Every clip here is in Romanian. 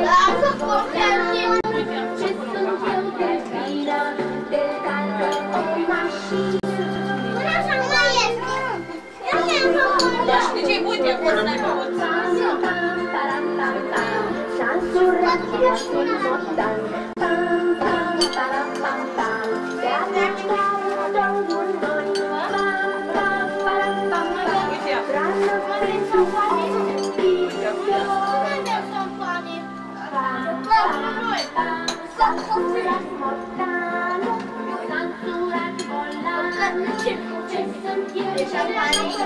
Lasă pornește. Ce sunt eu de vină, de dacă o mașină. Până așa nu mai este. Da, și de ce? Uite, acolo n-ai făcut. S-a însurat viasul motan. Pam, pam, param, pam, pam. De atunci dau un noi. Pam, pam, param, pam, pam. Rană pentru oameni. S-a însurat motanul. S-a însurat volanul. Ce sunt eu de șampanie?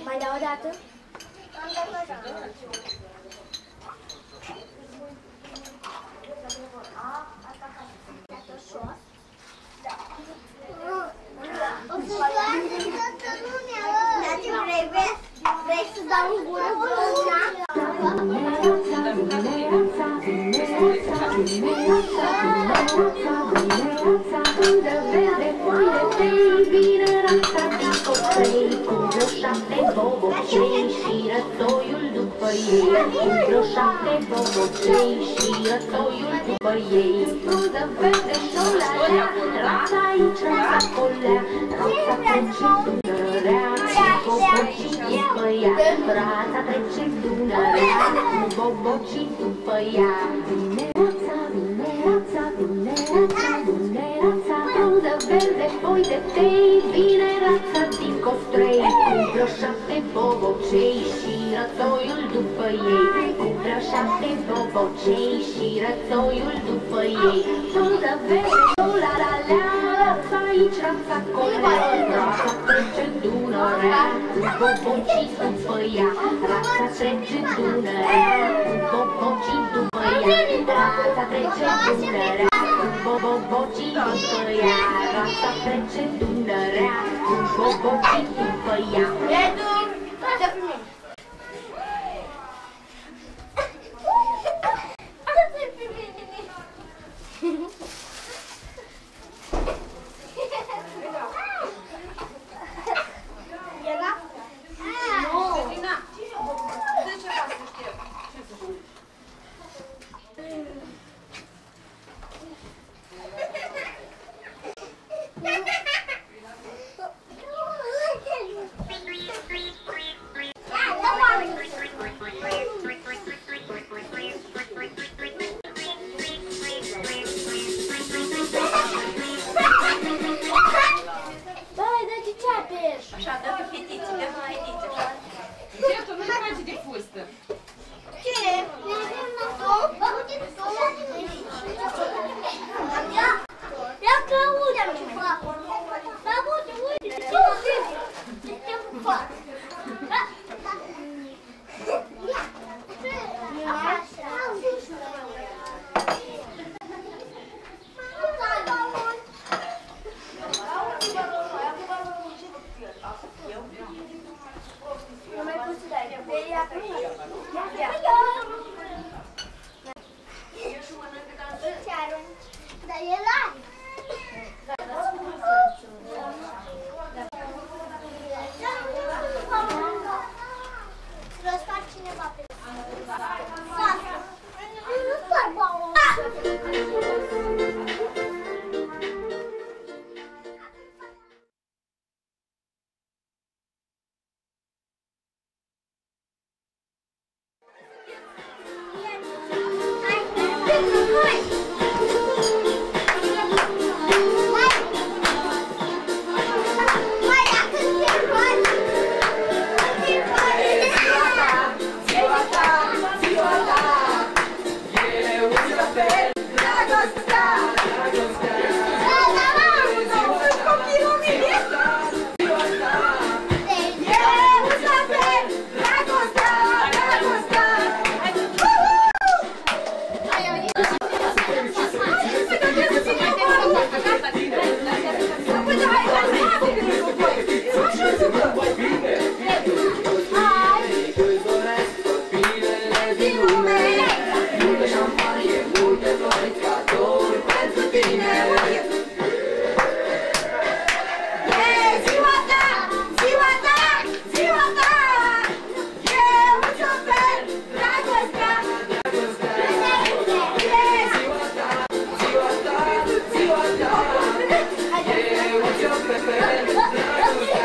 Mai dau o dată? Vrei să dau în gură și rătoiul după ei. Vreo 7 bobocei și rătoiul după ei. Frunză verde șolalea, rața aici, rața colea, rața trece Dunărea, cu bobocii după ea. Rața trece Dunărea, cu bobocii după ea. Vine rața, vine rața, vine rața, vine rața, frunză verde, foi de tei. Vine rața din Costrei, cu vreo 7 bobocei și rătoiul după ei. Cu vreo 7 bobocei și rătoiul după ei. Frunză verde, șolalea, rața aici, rața colea, rața trece Dunărea, cu bobocii după ea. Rața trece Dunărea, cu bobocii după ea. Rața trece Dunărea, cu bobocii după ea. Rața trece Dunărea, cu bobocii după ea. Edu, dă primit. din lume. Multă șampanie, multe flori, cadouri pentru tine. Ziua ta, ziua ta, ziua ta. Eu îți ofer dragostea. Ziua ta, ziua ta, ziua ta. Eu îți ofer dragostea.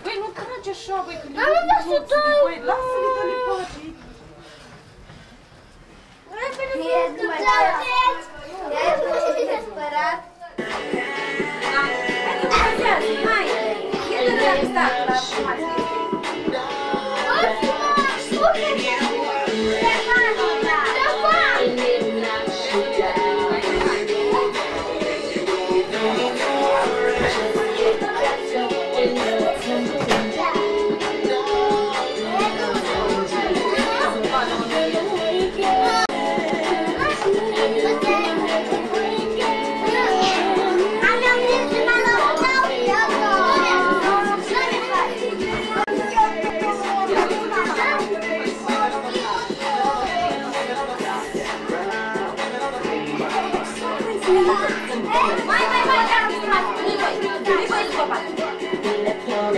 Băi, nu trage așa, băi, când băi, lasă-le, dă-le pace. E spărat. Hai, e de relaxat la fumație.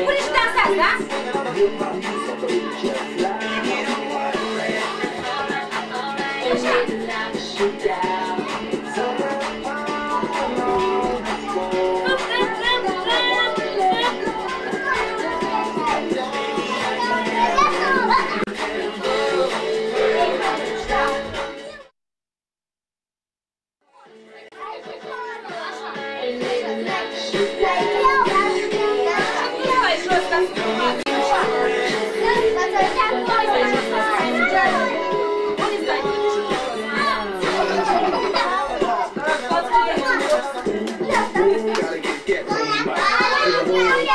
Pune-și dansați, da? Hai jos, ca să Thank